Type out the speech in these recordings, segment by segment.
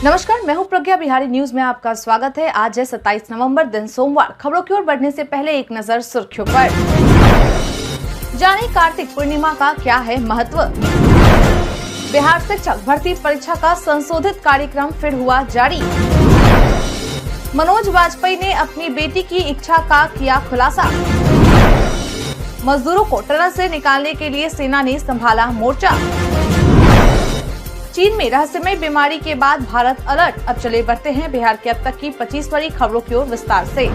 नमस्कार, मैं हूं प्रज्ञा। बिहारी न्यूज में आपका स्वागत है। आज है 27 नवंबर, दिन सोमवार। खबरों की ओर बढ़ने से पहले एक नजर सुर्खियों पर। जाने कार्तिक पूर्णिमा का क्या है महत्व। बिहार शिक्षक भर्ती परीक्षा का संशोधित कार्यक्रम फिर हुआ जारी। मनोज वाजपेयी ने अपनी बेटी की इच्छा का किया खुलासा। मजदूरों को टनल से निकालने के लिए सेना ने संभाला मोर्चा। चीन में रहस्यमय बीमारी के बाद भारत अलर्ट। अब चले बढ़ते हैं बिहार की अब तक की 25 बड़ी खबरों की ओर विस्तार से।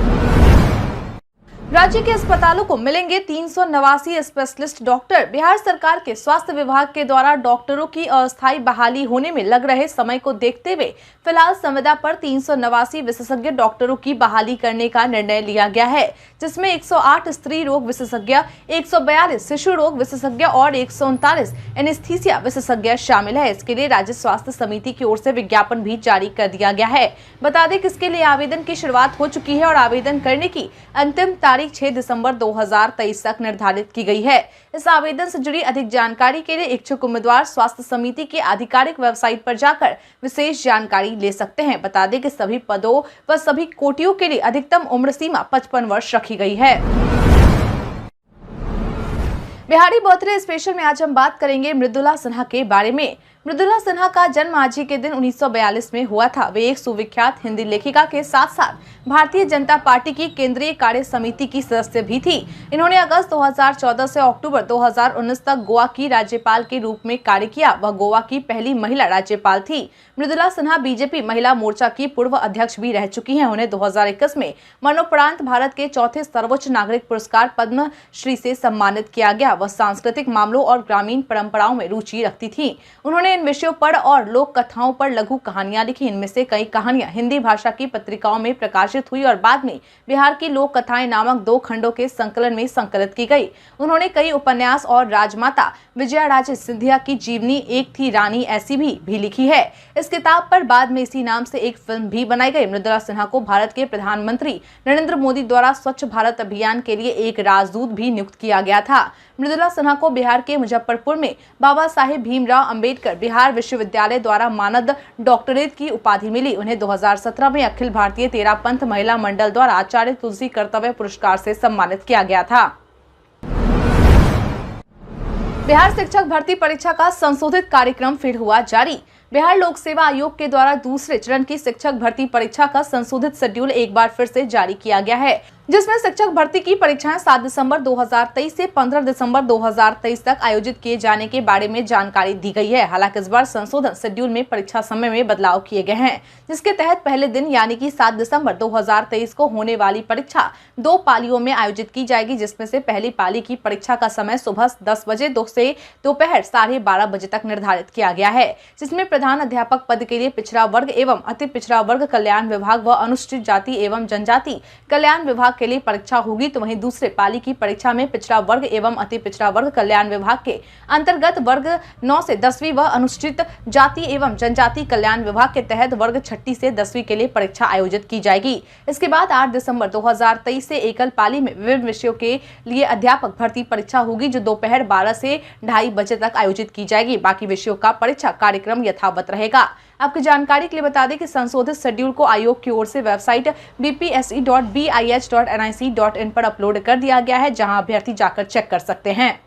राज्य के अस्पतालों को मिलेंगे 389 स्पेशलिस्ट डॉक्टर। बिहार सरकार के स्वास्थ्य विभाग के द्वारा डॉक्टरों की अस्थायी बहाली होने में लग रहे समय को देखते हुए फिलहाल संविदा पर 389 विशेषज्ञ डॉक्टरों की बहाली करने का निर्णय लिया गया है, जिसमें 108 स्त्री रोग विशेषज्ञ, 142 शिशु रोग विशेषज्ञ और 139 एनेस्थीसिया विशेषज्ञ शामिल है। इसके लिए राज्य स्वास्थ्य समिति की ओर से विज्ञापन भी जारी कर दिया गया है। बता दें कि इसके लिए आवेदन की शुरुआत हो चुकी है और आवेदन करने की अंतिम तारीख 6 दिसंबर 2023 तक निर्धारित की गई है। इस आवेदन से जुड़ी अधिक जानकारी के लिए इच्छुक उम्मीदवार स्वास्थ्य समिति की आधिकारिक वेबसाइट पर जाकर विशेष जानकारी ले सकते हैं। बता दें कि सभी पदों व सभी कोटियों के लिए अधिकतम उम्र सीमा 55 वर्ष रखी गई है। बिहारी बर्थडे स्पेशल में आज हम बात करेंगे मृदुला सिन्हा के बारे में। मृदुला सिन्हा का जन्म आज ही के दिन 1942 में हुआ था। वे एक सुविख्यात हिंदी लेखिका के साथ साथ भारतीय जनता पार्टी की केंद्रीय कार्य समिति की सदस्य भी थी। इन्होंने अगस्त 2014 से अक्टूबर 2019 तक गोवा की राज्यपाल के रूप में कार्य किया। वह गोवा की पहली महिला राज्यपाल थी। मृदुला सिन्हा बीजेपी महिला मोर्चा की पूर्व अध्यक्ष भी रह चुकी हैं। उन्हें 2021 में मरणोपरांत भारत के चौथे सर्वोच्च नागरिक पुरस्कार पद्म श्री से सम्मानित किया गया। वह सांस्कृतिक मामलों और ग्रामीण परंपराओं में रुचि रखती थी। उन्होंने इन विषयों पर और लोक कथाओं पर लघु कहानियां लिखी। इनमें से कई कहानियां हिंदी भाषा की पत्रिकाओं में प्रकाशित हुई और बाद में बिहार की लोक कथाएं नामक 2 खंडों के संकलन में संकलित की गई। उन्होंने कई उपन्यास और राजमाता विजयाराजे सिंधिया की जीवनी एक थी रानी ऐसी भी लिखी है। इस किताब पर बाद में इसी नाम से एक फिल्म भी बनाई गई। मृदुला सिन्हा को भारत के प्रधानमंत्री नरेंद्र मोदी द्वारा स्वच्छ भारत अभियान के लिए एक राजदूत भी नियुक्त किया गया था। मृदुला सिन्हा को बिहार के मुजफ्फरपुर में बाबा साहेब भीमराव अंबेडकर बिहार विश्वविद्यालय द्वारा मानद डॉक्टरेट की उपाधि मिली। उन्हें 2017 में अखिल भारतीय तेरा पंथ महिला मंडल द्वारा आचार्य तुलसी कर्तव्य पुरस्कार से सम्मानित किया गया था। बिहार शिक्षक भर्ती परीक्षा का संशोधित कार्यक्रम फिर हुआ जारी। बिहार लोक सेवा आयोग के द्वारा दूसरे चरण की शिक्षक भर्ती परीक्षा का संशोधित शेड्यूल एक बार फिर से जारी किया गया है, जिसमें शिक्षक भर्ती की परीक्षाएं 7 दिसंबर 2023 से 15 दिसंबर 2023 तक आयोजित किए जाने के बारे में जानकारी दी गई है। हालांकि इस बार संशोधन शेड्यूल में परीक्षा समय में बदलाव किए गए हैं, जिसके तहत पहले दिन यानी कि 7 दिसंबर 2023 को होने वाली परीक्षा 2 पालियों में आयोजित की जाएगी, जिसमें से पहली पाली की परीक्षा का समय सुबह 10 बजे से दोपहर 12:30 बजे तक निर्धारित किया गया है, जिसमें प्रधान अध्यापक पद के लिए पिछड़ा वर्ग एवं अति पिछड़ा वर्ग कल्याण विभाग व अनुसूचित जाति एवं जनजाति कल्याण विभाग के लिए परीक्षा होगी। तो वहीं दूसरे पाली की परीक्षा में पिछड़ा वर्ग एवं अति पिछड़ा वर्ग कल्याण विभाग के अंतर्गत वर्ग 9 से 10वीं व अनुसूचित जाति एवं जनजाति कल्याण विभाग के तहत वर्ग 6 से 10वीं के लिए परीक्षा आयोजित की जाएगी। इसके बाद 8 दिसंबर 2023 से एकल पाली में विभिन्न विषयों के लिए अध्यापक भर्ती परीक्षा होगी, जो दोपहर 12 से 2:30 बजे तक आयोजित की जाएगी। बाकी विषयों का परीक्षा कार्यक्रम यथावत रहेगा। आपकी जानकारी के लिए बता दें कि संशोधित शेड्यूल को आयोग की ओर से वेबसाइट bpse.bih.nic.in पर अपलोड कर दिया गया है, जहां अभ्यर्थी जाकर चेक कर सकते हैं।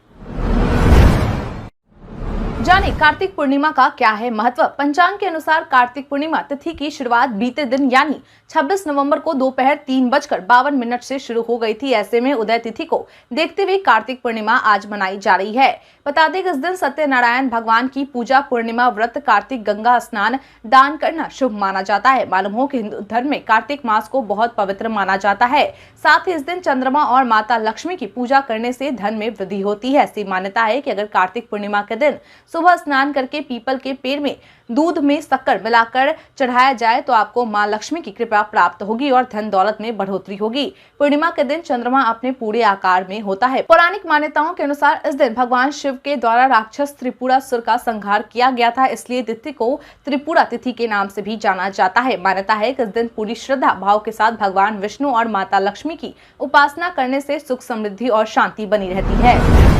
जाने कार्तिक पूर्णिमा का क्या है महत्व। पंचांग के अनुसार कार्तिक पूर्णिमा तिथि की शुरुआत बीते दिन यानी 26 नवंबर को दोपहर 3:52 से शुरू हो गई थी। ऐसे में उदय तिथि को देखते हुए कार्तिक पूर्णिमा आज मनाई जा रही है। बता दें कि इस दिन सत्यनारायण भगवान की पूजा, पूर्णिमा व्रत, कार्तिक गंगा स्नान, दान करना शुभ माना जाता है। मालूम हो कि हिंदू धर्म में कार्तिक मास को बहुत पवित्र माना जाता है। साथ ही इस दिन चंद्रमा और माता लक्ष्मी की पूजा करने से धन में वृद्धि होती है। ऐसी मान्यता है कि अगर कार्तिक पूर्णिमा के दिन सुबह स्नान करके पीपल के पेड़ में दूध में शक्कर मिलाकर चढ़ाया जाए तो आपको मां लक्ष्मी की कृपा प्राप्त होगी और धन दौलत में बढ़ोतरी होगी। पूर्णिमा के दिन चंद्रमा अपने पूरे आकार में होता है। पौराणिक मान्यताओं के अनुसार इस दिन भगवान शिव के द्वारा राक्षस त्रिपुरासुर का संहार किया गया था, इसलिए तिथि को त्रिपुरा तिथि के नाम से भी जाना जाता है। मान्यता है कि इस दिन पूरी श्रद्धा भाव के साथ भगवान विष्णु और माता लक्ष्मी की उपासना करने से सुख, समृद्धि और शांति बनी रहती है।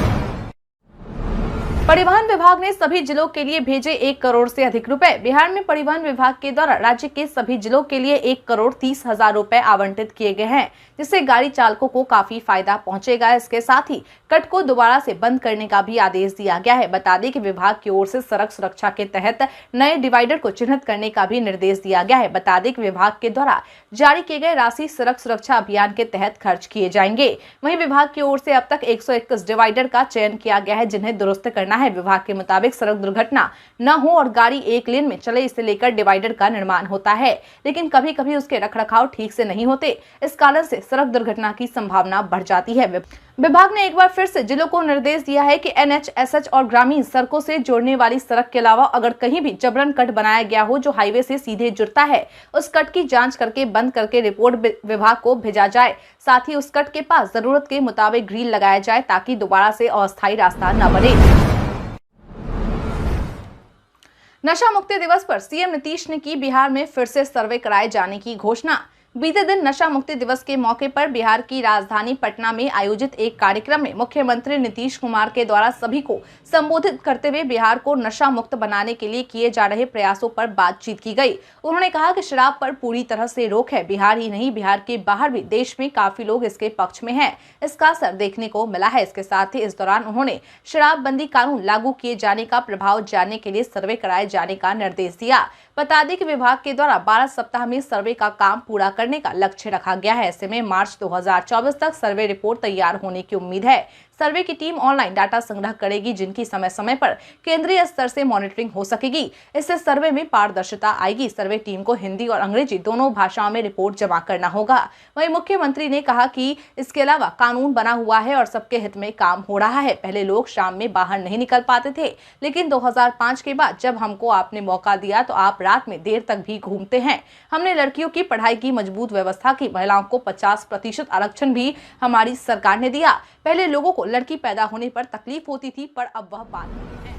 परिवहन विभाग ने सभी जिलों के लिए भेजे 1 करोड़ से अधिक रुपए। बिहार में परिवहन विभाग के द्वारा राज्य के सभी जिलों के लिए 1,30,00,000 रुपए आवंटित किए गए हैं, जिससे गाड़ी चालकों को काफी फायदा पहुंचेगा। इसके साथ ही कट को दोबारा से बंद करने का भी आदेश दिया गया है। बता दें कि विभाग की ओर से सड़क सुरक्षा के तहत नए डिवाइडर को चिन्हित करने का भी निर्देश दिया गया है। बता दें कि विभाग के द्वारा जारी किए गए राशि सड़क सुरक्षा अभियान के तहत खर्च किए जाएंगे। वहीं विभाग की ओर से अब तक 121 डिवाइडर का चयन किया गया है, जिन्हें दुरुस्त करना है। विभाग के मुताबिक सड़क दुर्घटना न हो और गाड़ी एक लेन में चले, इसे लेकर डिवाइडर का निर्माण होता है, लेकिन कभी कभी उसके रखरखाव ठीक से नहीं होते। इस कारण से सड़क दुर्घटना की संभावना बढ़ जाती है। विभाग ने एक बार फिर से जिलों को निर्देश दिया है कि NH, SH और ग्रामीण सड़कों से जोड़ने वाली सड़क के अलावा अगर कहीं भी जबरन कट बनाया गया हो जो हाईवे से सीधे जुड़ता है, उस कट की जांच करके बंद करके रिपोर्ट विभाग को भेजा जाए। साथ ही उस कट के पास जरूरत के मुताबिक ग्रिल लगाया जाए ताकि दोबारा से अस्थायी रास्ता न बने। नशा मुक्ति दिवस पर सीएम नीतीश ने की बिहार में फिर से सर्वे कराए जाने की घोषणा। बीते दिन नशा मुक्ति दिवस के मौके पर बिहार की राजधानी पटना में आयोजित एक कार्यक्रम में मुख्यमंत्री नीतीश कुमार के द्वारा सभी को संबोधित करते हुए बिहार को नशा मुक्त बनाने के लिए किए जा रहे प्रयासों पर बातचीत की गई। उन्होंने कहा कि शराब पर पूरी तरह से रोक है। बिहार ही नहीं, बिहार के बाहर भी देश में काफी लोग इसके पक्ष में हैं। इसका असर देखने को मिला है। इसके साथ ही इस दौरान उन्होंने शराबबंदी कानून लागू किए जाने का प्रभाव जानने के लिए सर्वे कराए जाने का निर्देश दिया। बता दें कि विभाग के द्वारा 12 सप्ताह में सर्वे का काम पूरा करने का लक्ष्य रखा गया है। ऐसे में मार्च 2024 तक सर्वे रिपोर्ट तैयार होने की उम्मीद है। सर्वे की टीम ऑनलाइन डाटा संग्रह करेगी, जिनकी समय समय पर केंद्रीय स्तर से मॉनिटरिंग हो सकेगी। इससे सर्वे में पारदर्शिता आएगी। सर्वे टीम को हिंदी और अंग्रेजी दोनों भाषाओं में रिपोर्ट जमा करना होगा। वहीं मुख्यमंत्री ने कहा कि इसके अलावा कानून बना हुआ है और सबके हित में काम हो रहा है। पहले लोग शाम में बाहर नहीं निकल पाते थे, लेकिन 2005 के बाद जब हमको आपने मौका दिया तो आप रात में देर तक भी घूमते हैं। हमने लड़कियों की पढ़ाई की मजबूत व्यवस्था की। महिलाओं को 50% आरक्षण भी हमारी सरकार ने दिया। पहले लोगों को लड़की पैदा होने पर तकलीफ होती थी, पर अब वह बात नहीं है।